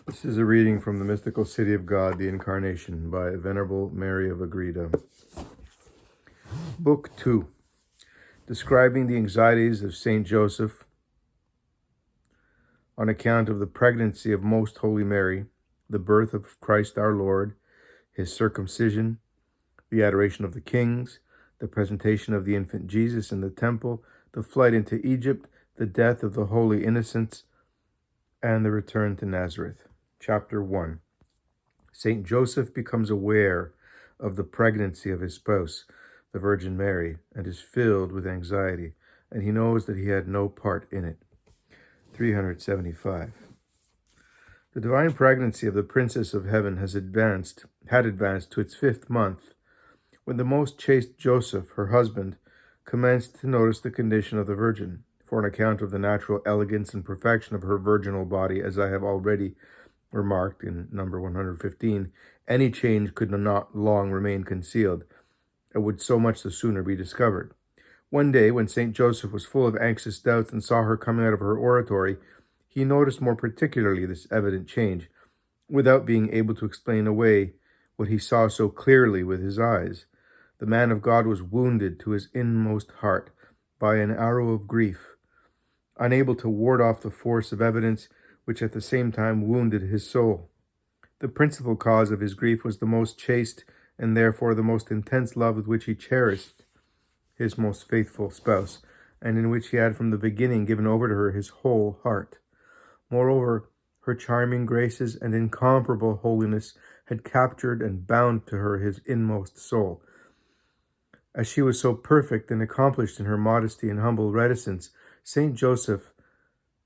This is a reading from the Mystical City of God, the Incarnation, by Venerable Mary of Agreda. Book 2, describing the anxieties of Saint Joseph on account of the pregnancy of Most Holy Mary, the birth of Christ our Lord, his circumcision, the adoration of the kings, the presentation of the infant Jesus in the temple, the flight into Egypt, the death of the holy innocents, and the return to Nazareth. Chapter 1. Saint Joseph becomes aware of the pregnancy of his spouse, the Virgin Mary, and is filled with anxiety, and he knows that he had no part in it. 375. The divine pregnancy of the Princess of Heaven had advanced to its 5th month, when the most chaste Joseph, her husband, commenced to notice the condition of the Virgin, for on account of the natural elegance and perfection of her virginal body, as I have already remarked in number 115, any change could not long remain concealed, and would so much the sooner be discovered. One day, when St. Joseph was full of anxious doubts and saw her coming out of her oratory, he noticed more particularly this evident change, without being able to explain away what he saw so clearly with his eyes. The man of God was wounded to his inmost heart by an arrow of grief, unable to ward off the force of evidence which at the same time wounded his soul. The principal cause of his grief was the most chaste and therefore the most intense love with which he cherished his most faithful spouse, and in which he had from the beginning given over to her his whole heart. Moreover, her charming graces and incomparable holiness had captured and bound to her his inmost soul. As she was so perfect and accomplished in her modesty and humble reticence, Saint Joseph,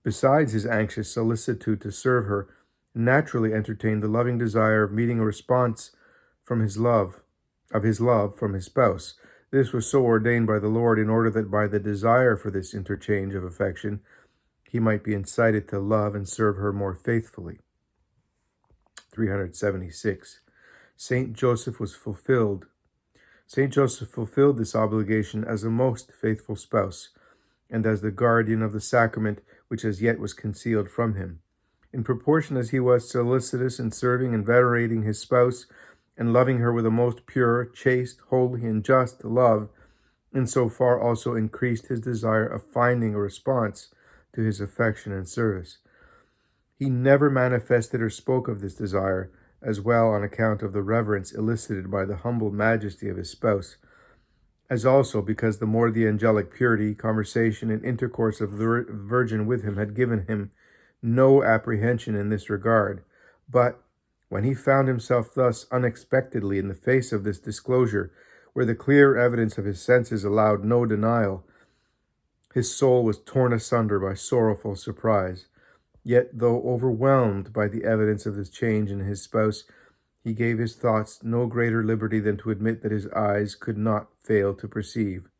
besides his anxious solicitude to serve her, naturally entertained the loving desire of meeting a response from his love from his spouse. This was so ordained by the Lord in order that by the desire for this interchange of affection, he might be incited to love and serve her more faithfully. 376. Saint Joseph fulfilled this obligation as a most faithful spouse, and as the guardian of the sacrament which as yet was concealed from him. In proportion as he was solicitous in serving and venerating his spouse, and loving her with a most pure, chaste, holy, and just love, in so far also increased his desire of finding a response to his affection and service. He never manifested or spoke of this desire, as well on account of the reverence elicited by the humble majesty of his spouse, as also because the more the angelic purity, conversation, and intercourse of the Virgin with him had given him no apprehension in this regard. But when he found himself thus unexpectedly in the face of this disclosure, where the clear evidence of his senses allowed no denial, his soul was torn asunder by sorrowful surprise. Yet, though overwhelmed by the evidence of this change in his spouse, he gave his thoughts no greater liberty than to admit what his eyes could not fail to perceive.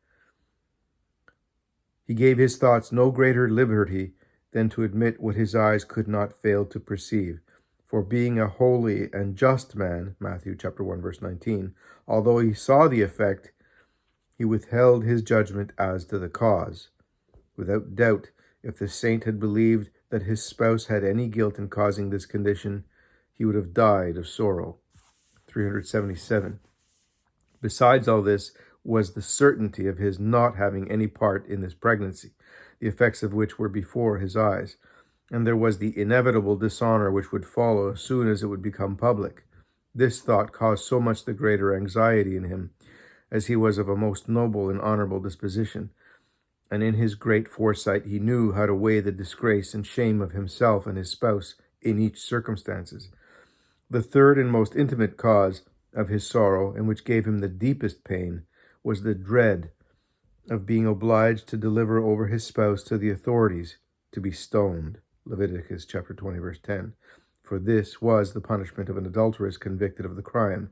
For being a holy and just man, Matthew chapter 1, verse 19, although he saw the effect, he withheld his judgment as to the cause. Without doubt, if the saint had believed that his spouse had any guilt in causing this condition, he would have died of sorrow. 377. Besides all this was the certainty of his not having any part in this pregnancy, the effects of which were before his eyes, and there was the inevitable dishonor which would follow as soon as it would become public. This thought caused so much the greater anxiety in him, as he was of a most noble and honorable disposition, and in his great foresight he knew how to weigh the disgrace and shame of himself and his spouse in each circumstances. The third and most intimate cause of his sorrow, and which gave him the deepest pain, was the dread of being obliged to deliver over his spouse to the authorities to be stoned. Leviticus chapter 20, verse 10. For this was the punishment of an adulteress convicted of the crime.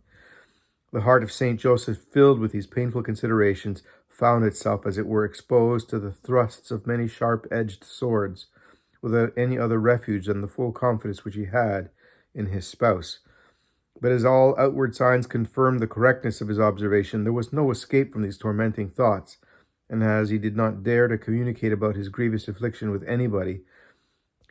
The heart of Saint Joseph, filled with these painful considerations, found itself, as it were, exposed to the thrusts of many sharp-edged swords, without any other refuge than the full confidence which he had in his spouse. But as all outward signs confirmed the correctness of his observation, there was no escape from these tormenting thoughts, and as he did not dare to communicate about his grievous affliction with anybody,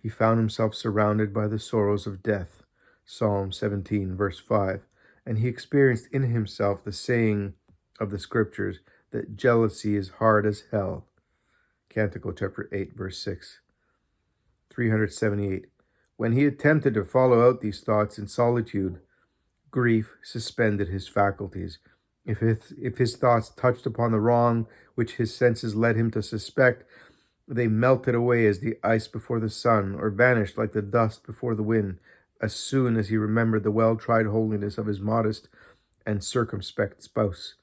he found himself surrounded by the sorrows of death. Psalm 17, verse 5. And he experienced in himself the saying of the scriptures that jealousy is hard as hell. Canticle chapter 8, verse 6. 378. When he attempted to follow out these thoughts in solitude, grief suspended his faculties. If his thoughts touched upon the wrong which his senses led him to suspect, they melted away as the ice before the sun, or vanished like the dust before the wind, as soon as he remembered the well-tried holiness of his modest and circumspect spouse.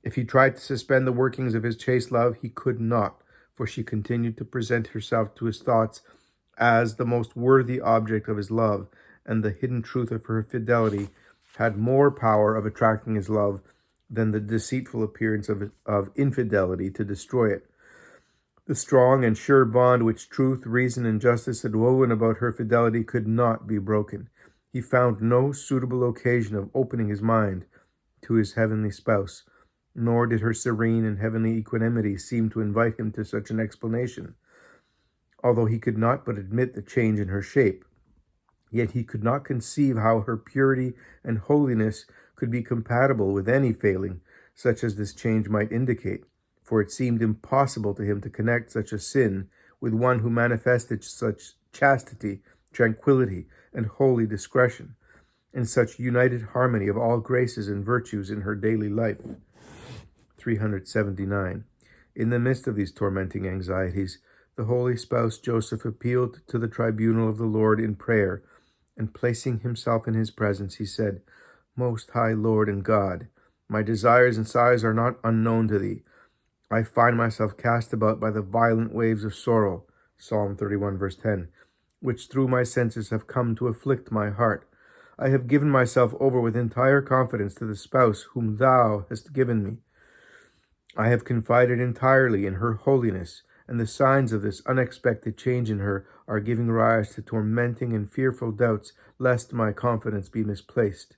If he tried to suspend the workings of his chaste love, he could not, for she continued to present herself to his thoughts as the most worthy object of his love, and the hidden truth of her fidelity had more power of attracting his love than the deceitful appearance of infidelity to destroy it. The strong and sure bond which truth, reason, and justice had woven about her fidelity could not be broken. He found no suitable occasion of opening his mind to his heavenly spouse, nor did her serene and heavenly equanimity seem to invite him to such an explanation. Although he could not but admit the change in her shape, yet he could not conceive how her purity and holiness could be compatible with any failing, such as this change might indicate, for it seemed impossible to him to connect such a sin with one who manifested such chastity, tranquility, and holy discretion, and such united harmony of all graces and virtues in her daily life. 379. In the midst of these tormenting anxieties, the holy spouse Joseph appealed to the tribunal of the Lord in prayer, and placing himself in his presence, he said, Most high Lord and God, my desires and sighs are not unknown to thee. I find myself cast about by the violent waves of sorrow, Psalm 31, verse 10, which through my senses have come to afflict my heart. I have given myself over with entire confidence to the spouse whom thou hast given me. I have confided entirely in her holiness, and the signs of this unexpected change in her are giving rise to tormenting and fearful doubts, lest my confidence be misplaced.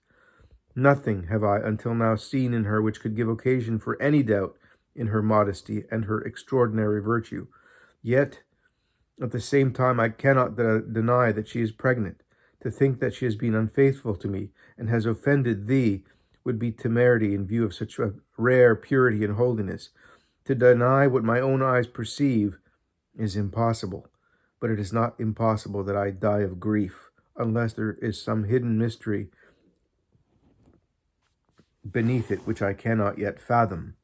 Nothing have I until now seen in her which could give occasion for any doubt in her modesty and her extraordinary virtue. Yet, at the same time, I cannot deny that she is pregnant. To think that she has been unfaithful to me and has offended thee would be temerity in view of such a rare purity and holiness. To deny what my own eyes perceive is impossible, but it is not impossible that I die of grief, unless there is some hidden mystery beneath it which I cannot yet fathom.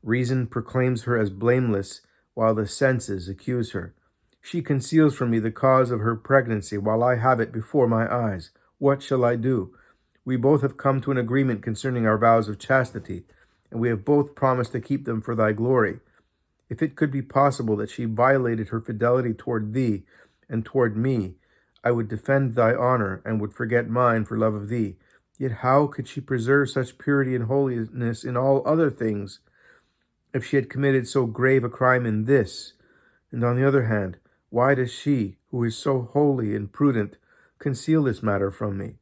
Reason proclaims her as blameless, while the senses accuse her. She conceals from me the cause of her pregnancy, while I have it before my eyes. What shall I do? We both have come to an agreement concerning our vows of chastity, and we have both promised to keep them for thy glory. If it could be possible that she violated her fidelity toward thee and toward me, I would defend thy honor and would forget mine for love of thee. Yet how could she preserve such purity and holiness in all other things, if she had committed so grave a crime in this? And on the other hand, why does she, who is so holy and prudent, conceal this matter from me?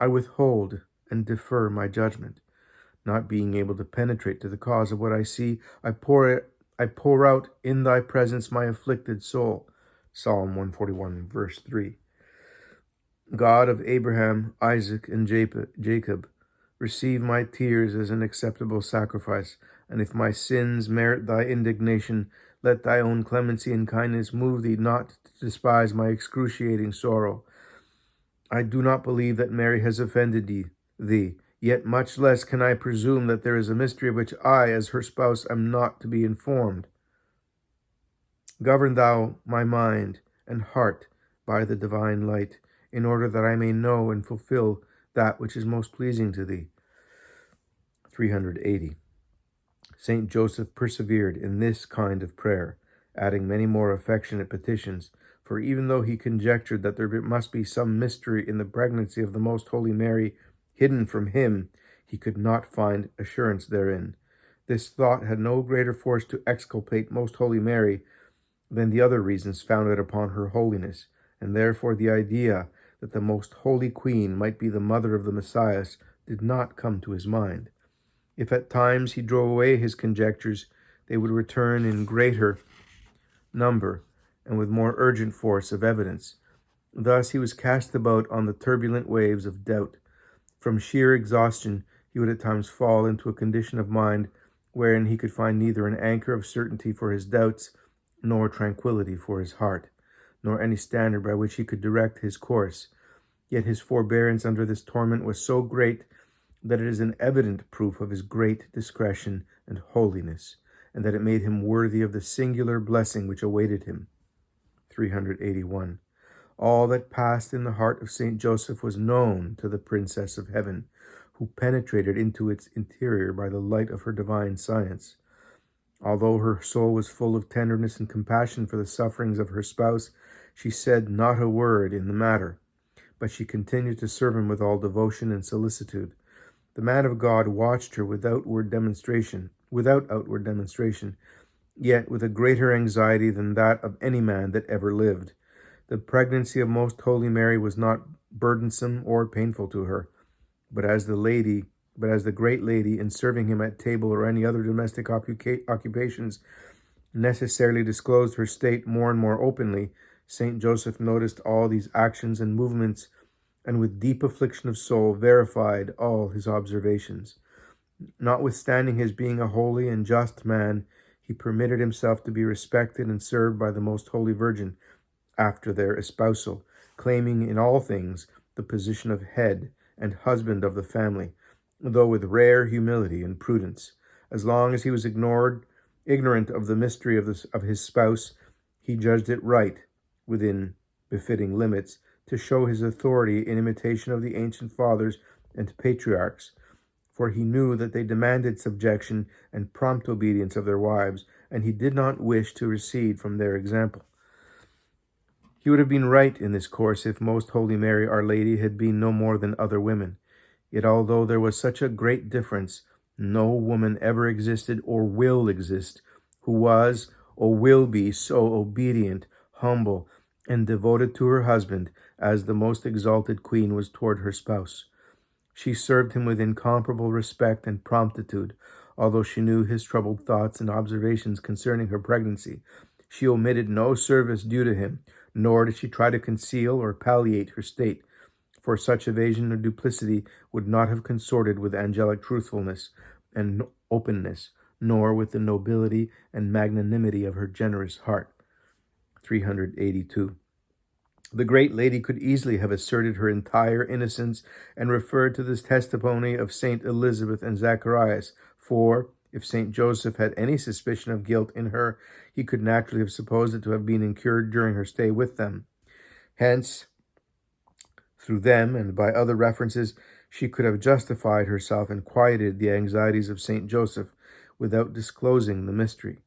I withhold and defer my judgment. Not being able to penetrate to the cause of what I see, I pour out in thy presence my afflicted soul. Psalm 141, verse 3. God of Abraham, Isaac, and Jacob, receive my tears as an acceptable sacrifice, and if my sins merit thy indignation, let thy own clemency and kindness move thee not to despise my excruciating sorrow. I do not believe that Mary has offended thee, yet much less can I presume that there is a mystery of which I, as her spouse, am not to be informed. Govern thou my mind and heart by the divine light, in order that I may know and fulfill that which is most pleasing to thee. 380. Saint Joseph persevered in this kind of prayer, adding many more affectionate petitions, for even though he conjectured that there must be some mystery in the pregnancy of the Most Holy Mary hidden from him, he could not find assurance therein. This thought had no greater force to exculpate Most Holy Mary than the other reasons founded upon her holiness, and therefore the idea that the Most Holy Queen might be the mother of the Messiah did not come to his mind. If at times he drove away his conjectures, they would return in greater number, and with more urgent force of evidence. Thus he was cast about on the turbulent waves of doubt. From sheer exhaustion, he would at times fall into a condition of mind wherein he could find neither an anchor of certainty for his doubts, nor tranquillity for his heart, nor any standard by which he could direct his course. Yet his forbearance under this torment was so great that it is an evident proof of his great discretion and holiness, and that it made him worthy of the singular blessing which awaited him. 381. All that passed in the heart of Saint Joseph was known to the Princess of Heaven, who penetrated into its interior by the light of her divine science. Although her soul was full of tenderness and compassion for the sufferings of her spouse, she said not a word in the matter, but she continued to serve him with all devotion and solicitude. The man of God watched her without outward demonstration, yet with a greater anxiety than that of any man that ever lived. The pregnancy of Most Holy Mary was not burdensome or painful to her, but as the great lady, in serving him at table or any other domestic occupations, necessarily disclosed her state more and more openly, Saint Joseph noticed all these actions and movements, and with deep affliction of soul verified all his observations. Notwithstanding his being a holy and just man, he permitted himself to be respected and served by the Most Holy Virgin after their espousal, claiming in all things the position of head and husband of the family, though with rare humility and prudence. As long as he was ignorant of the mystery of his spouse, he judged it right, within befitting limits, to show his authority in imitation of the ancient fathers and patriarchs, for he knew that they demanded subjection and prompt obedience of their wives, and he did not wish to recede from their example. He would have been right in this course if Most Holy Mary, Our Lady, had been no more than other women. Yet although there was such a great difference, no woman ever existed or will exist who was or will be so obedient, humble, and devoted to her husband as the most exalted queen was toward her spouse. She served him with incomparable respect and promptitude, although she knew his troubled thoughts and observations concerning her pregnancy. She omitted no service due to him, nor did she try to conceal or palliate her state, for such evasion or duplicity would not have consorted with angelic truthfulness and openness, nor with the nobility and magnanimity of her generous heart. 382. The great lady could easily have asserted her entire innocence and referred to this testimony of Saint Elizabeth and Zacharias, for if Saint Joseph had any suspicion of guilt in her, he could naturally have supposed it to have been incurred during her stay with them. Hence, through them and by other references, she could have justified herself and quieted the anxieties of Saint Joseph without disclosing the mystery.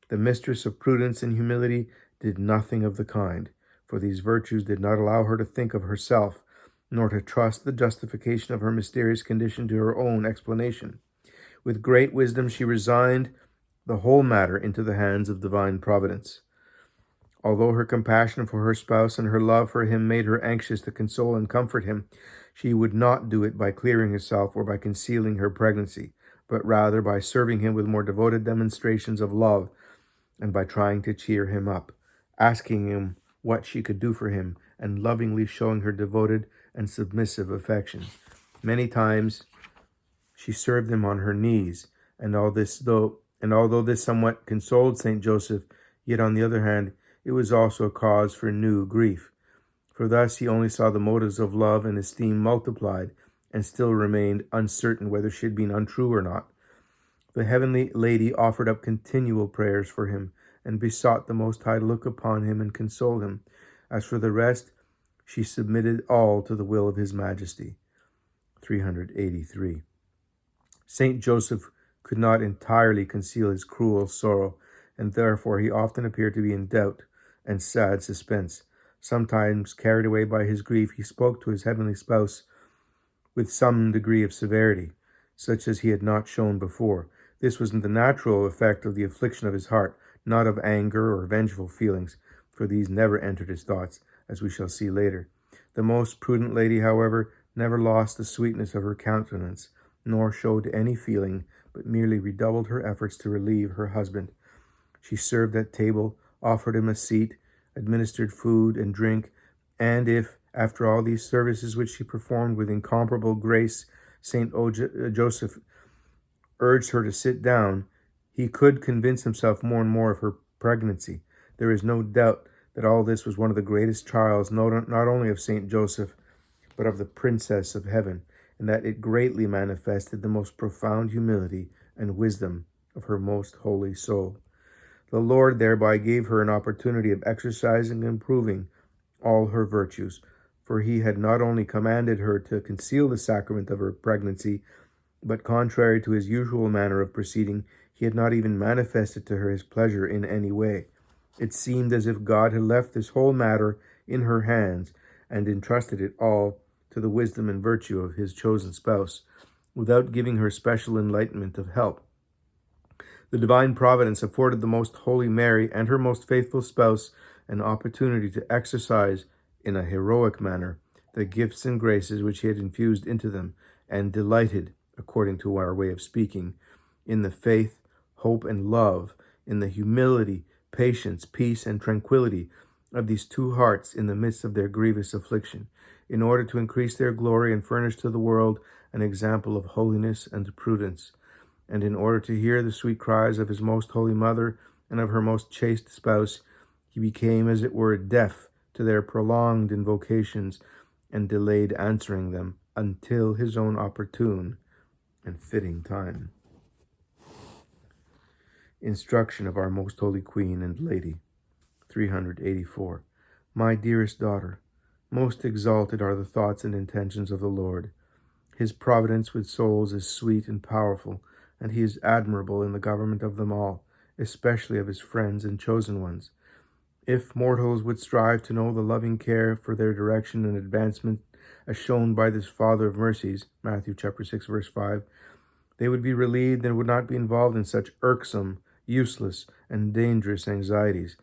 The mistress of prudence and humility did nothing of the kind, for these virtues did not allow her to think of herself, nor to trust the justification of her mysterious condition to her own explanation. With great wisdom she resigned the whole matter into the hands of divine providence. Although her compassion for her spouse and her love for him made her anxious to console and comfort him, she would not do it by clearing herself or by concealing her pregnancy, but rather by serving him with more devoted demonstrations of love and by trying to cheer him up, asking him what she could do for him, and lovingly showing her devoted and submissive affection. Many times she served him on her knees, and although this somewhat consoled Saint Joseph, yet on the other hand, it was also a cause for new grief. For thus he only saw the motives of love and esteem multiplied, and still remained uncertain whether she had been untrue or not. The heavenly lady offered up continual prayers for him, and besought the Most High to look upon him and console him. As for the rest, she submitted all to the will of his majesty. 383. Saint Joseph could not entirely conceal his cruel sorrow, and therefore he often appeared to be in doubt and sad suspense. Sometimes, carried away by his grief, he spoke to his heavenly spouse with some degree of severity, such as he had not shown before. This was the natural effect of the affliction of his heart, not of anger or vengeful feelings, for these never entered his thoughts, as we shall see later. The most prudent lady, however, never lost the sweetness of her countenance, nor showed any feeling, but merely redoubled her efforts to relieve her husband. She served at table, offered him a seat, administered food and drink, and if, after all these services which she performed with incomparable grace, St. Joseph urged her to sit down, he could convince himself more and more of her pregnancy. There is no doubt that all this was one of the greatest trials, not only of St. Joseph, but of the Princess of Heaven, and that it greatly manifested the most profound humility and wisdom of her most holy soul. The Lord thereby gave her an opportunity of exercising and improving all her virtues, for he had not only commanded her to conceal the sacrament of her pregnancy, but contrary to his usual manner of proceeding, he had not even manifested to her his pleasure in any way. It seemed as if God had left this whole matter in her hands and entrusted it all to the wisdom and virtue of his chosen spouse, without giving her special enlightenment of help. The divine providence afforded the Most Holy Mary and her most faithful spouse an opportunity to exercise in a heroic manner the gifts and graces which he had infused into them, and delighted, according to our way of speaking, in the faith, hope, and love, in the humility, patience, peace, and tranquility of these two hearts in the midst of their grievous affliction, in order to increase their glory and furnish to the world an example of holiness and prudence, and in order to hear the sweet cries of his most holy mother and of her most chaste spouse, he became, as it were, deaf to their prolonged invocations and delayed answering them until his own opportune and fitting time. Instruction of our Most Holy Queen and Lady. 384. My dearest daughter, most exalted are the thoughts and intentions of the Lord. His providence with souls is sweet and powerful, and he is admirable in the government of them all, especially of his friends and chosen ones. If mortals would strive to know the loving care for their direction and advancement, as shown by this Father of mercies, Matthew chapter 6, verse 5, they would be relieved and would not be involved in such irksome, useless, and dangerous anxieties,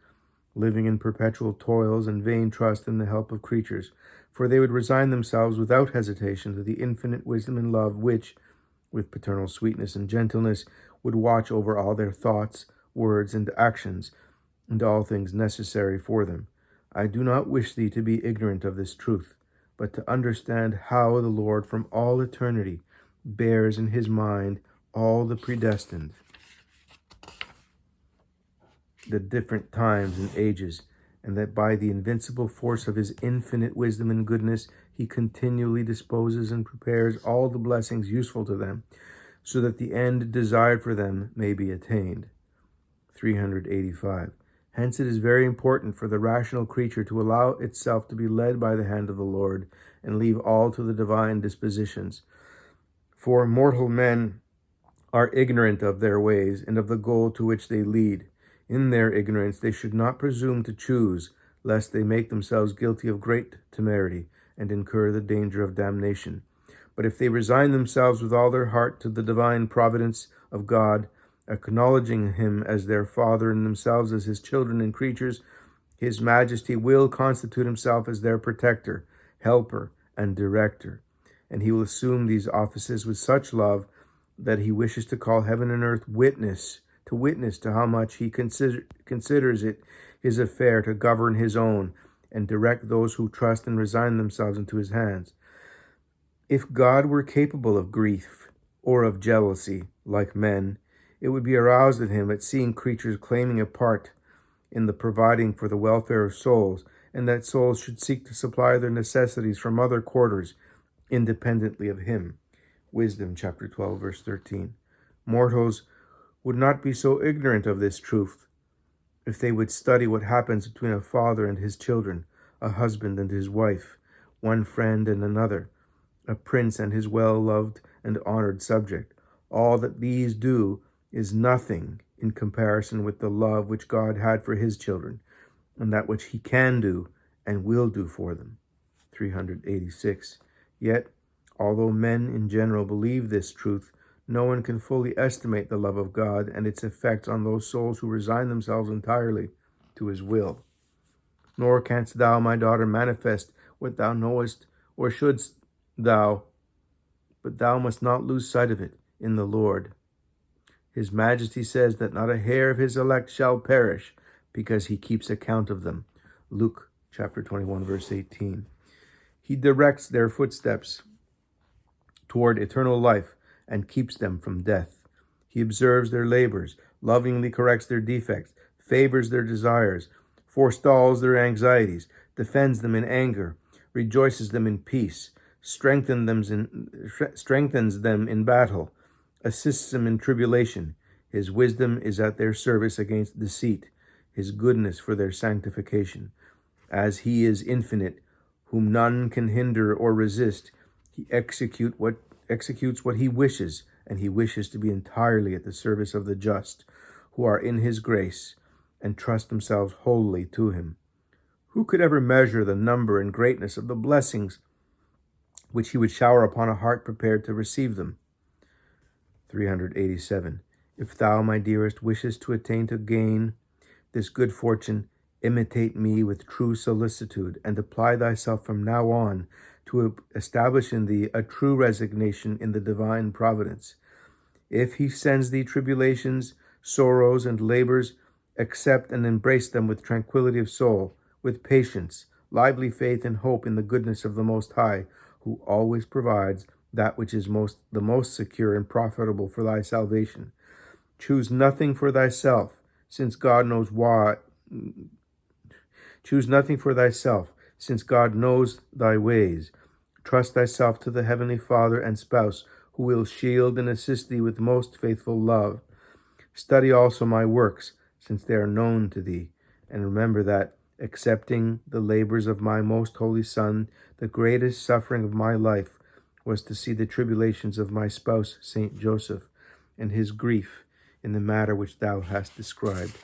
living in perpetual toils and vain trust in the help of creatures, for they would resign themselves without hesitation to the infinite wisdom and love which, with paternal sweetness and gentleness, would watch over all their thoughts, words, and actions, and all things necessary for them. I do not wish thee to be ignorant of this truth, but to understand how the Lord from all eternity bears in his mind all the predestined, the different times and ages, and that by the invincible force of his infinite wisdom and goodness, he continually disposes and prepares all the blessings useful to them, so that the end desired for them may be attained. 385. Hence it is very important for the rational creature to allow itself to be led by the hand of the Lord, and leave all to the divine dispositions. For mortal men are ignorant of their ways and of the goal to which they lead. In their ignorance they should not presume to choose, lest they make themselves guilty of great temerity and incur the danger of damnation. But if they resign themselves with all their heart to the divine providence of God, acknowledging him as their Father and themselves as his children and creatures, his Majesty will constitute himself as their protector, helper, and director, and he will assume these offices with such love that he wishes to call heaven and earth witness to how much he considers it his affair to govern his own and direct those who trust and resign themselves into his hands. If God were capable of grief or of jealousy, like men, it would be aroused in him at seeing creatures claiming a part in the providing for the welfare of souls, and that souls should seek to supply their necessities from other quarters, independently of him. Wisdom chapter 12, verse 13. Mortals would not be so ignorant of this truth if they would study what happens between a father and his children, a husband and his wife, one friend and another, a prince and his well-loved and honored subject. All that these do is nothing in comparison with the love which God had for his children, and that which he can do and will do for them. 386. Yet, although men in general believe this truth, no one can fully estimate the love of God and its effects on those souls who resign themselves entirely to his will. Nor canst thou, my daughter, manifest what thou knowest, or shouldst thou, but thou must not lose sight of it in the Lord. His Majesty says that not a hair of his elect shall perish, because he keeps account of them. Luke chapter 21, verse 18. He directs their footsteps toward eternal life and keeps them from death. He observes their labors, lovingly corrects their defects, favors their desires, forestalls their anxieties, defends them in anger, rejoices them in peace, strengthens them in battle, assists them in tribulation. His wisdom is at their service against deceit, his goodness for their sanctification. As he is infinite, whom none can hinder or resist, he executes what he wishes, and he wishes to be entirely at the service of the just, who are in his grace and trust themselves wholly to him. Who could ever measure the number and greatness of the blessings which he would shower upon a heart prepared to receive them? 387. If thou, my dearest, wishest to attain to gain this good fortune, imitate me with true solicitude, and apply thyself from now on to establish in thee a true resignation in the divine providence. If he sends thee tribulations, sorrows, and labors, accept and embrace them with tranquility of soul, with patience, lively faith, and hope in the goodness of the Most High, who always provides that which is the most secure and profitable for thy salvation. Choose nothing for thyself, since God knows thy ways. Trust thyself to the Heavenly Father and Spouse, who will shield and assist thee with most faithful love. Study also my works, since they are known to thee, and remember that, accepting the labors of my most holy Son, the greatest suffering of my life was to see the tribulations of my spouse, Saint Joseph, and his grief in the matter which thou hast described.